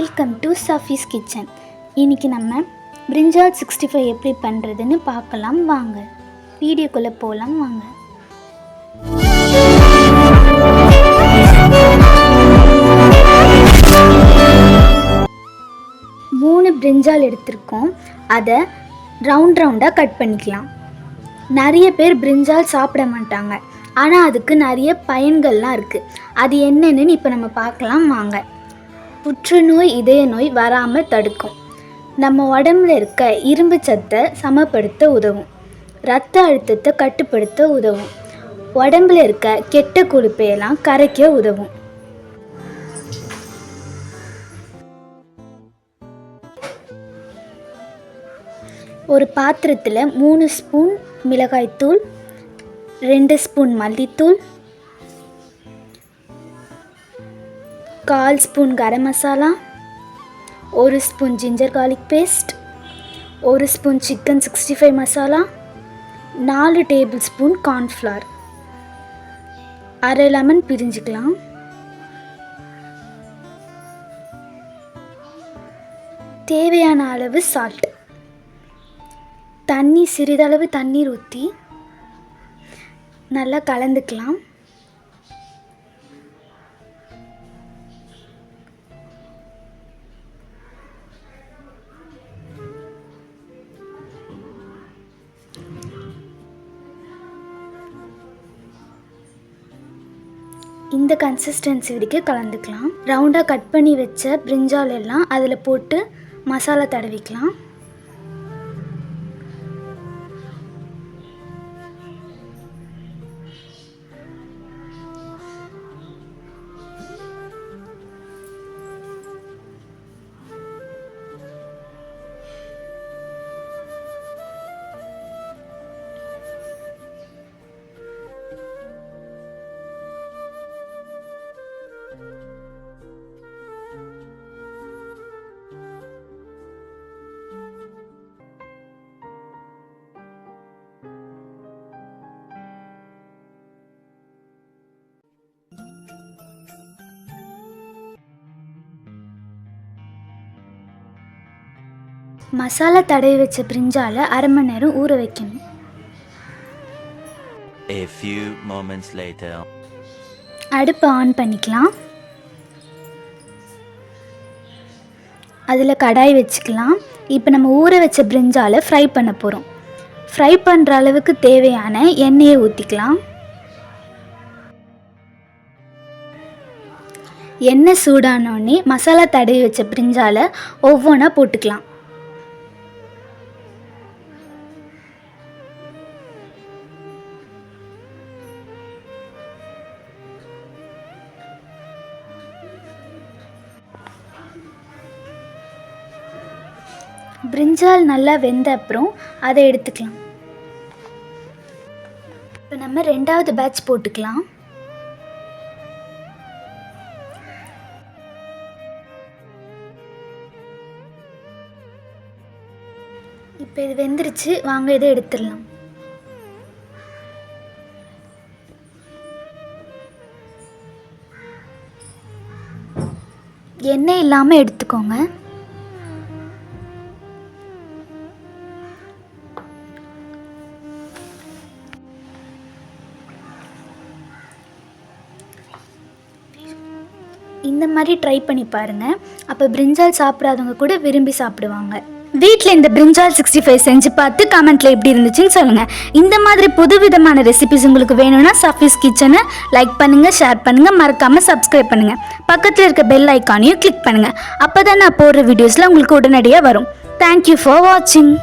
Welcome to சஃபீஸ் kitchen. இன்றைக்கி நம்ம பிரிஞ்சால் 65 எப்படி பண்ணுறதுன்னு பார்க்கலாம் வாங்க. வீடியோக்குள்ளே போகலாம் வாங்க. மூணு பிரிஞ்சால் எடுத்திருக்கோம். அதை ரவுண்டாக கட் பண்ணிக்கலாம். நிறைய பேர் பிரிஞ்சால் சாப்பிட மாட்டாங்க, ஆனால் அதுக்கு நிறைய பயன்கள்லாம் இருக்குது. அது என்னென்னு இப்போ நம்ம பார்க்கலாம் வாங்க. புற்றுநோய், இதய நோய் வராமல் தடுக்கும். நம்ம உடம்புல இருக்க இரும்பு சத்தை சமப்படுத்த உதவும். இரத்த அழுத்தத்தை கட்டுப்படுத்த உதவும். உடம்புல இருக்க கெட்ட கொழுப்பையெல்லாம் கரைக்க உதவும். ஒரு பாத்திரத்தில் 3 ஸ்பூன் மிளகாய்த்தூள், 2 ஸ்பூன் மல்லித்தூள், 1/4 spoon garam masala, 1 spoon ginger garlic paste, 1 spoon chicken 65 masala, 4 tablespoon cornflour, அரை லெமன் பிரிஞ்சுக்கலாம். தேவையான அளவு சால்ட். சிறிதளவு தண்ணீர் ஊற்றி நல்லா கலந்துக்கலாம். இந்த கன்சிஸ்டன்சி வரைக்கும் கலந்துக்கலாம். ரவுண்டாக கட் பண்ணி வச்ச பிரிஞ்சால் எல்லாம் அதில் போட்டு மசாலா தடவிக்கலாம். மசாலா தடவி வச்ச பிரிஞ்சால அரை மணி நேரம் ஊற வைக்கணும். A few moments later. அடுப்பை ஆன் பண்ணிக்கலாம். அதில் கடாய் வச்சுக்கலாம். இப்போ நம்ம ஊற வச்ச பிரிஞ்சால ஃப்ரை பண்ண போகிறோம். ஃப்ரை பண்ணுற அளவுக்கு தேவையான எண்ணெயை ஊற்றிக்கலாம். எண்ணெய் சூடானோடனே மசாலா தடவி வச்ச பிரிஞ்சால ஒவ்வொன்றா போட்டுக்கலாம். பிரிஞ்சால் நல்லா வெந்த அப்புறம் அதை எடுத்துக்கலாம். இப்போ நம்ம 2வது பேட்ச் போட்டுக்கலாம். இப்போ இது வெந்துருச்சு, வாங்க இதை எடுத்துடலாம். எண்ணெய் இல்லாமல் எடுத்துக்கோங்க. இந்த மாதிரி ட்ரை பண்ணி பாருங்கள். அப்போ பிரிஞ்சால் சாப்பிடாதவங்க கூட விரும்பி சாப்பிடுவாங்க. வீட்டில் இந்த பிரிஞ்சால் 65 செஞ்சு பார்த்து கமெண்ட்டில் எப்படி இருந்துச்சுன்னு சொல்லுங்கள். இந்த மாதிரி புதுவிதமான ரெசிபிஸ் உங்களுக்கு வேணும்னா சஃபீஸ் கிச்சனை லைக் பண்ணுங்கள், ஷேர் பண்ணுங்கள், மறக்காமல் சப்ஸ்கிரைப் பண்ணுங்கள். பக்கத்தில் இருக்க பெல் ஐக்கானையும் கிளிக் பண்ணுங்கள். அப்போ தான் நான் போடுற வீடியோஸில் உங்களுக்கு உடனடியாக வரும். தேங்க்யூ ஃபார் வாட்சிங்.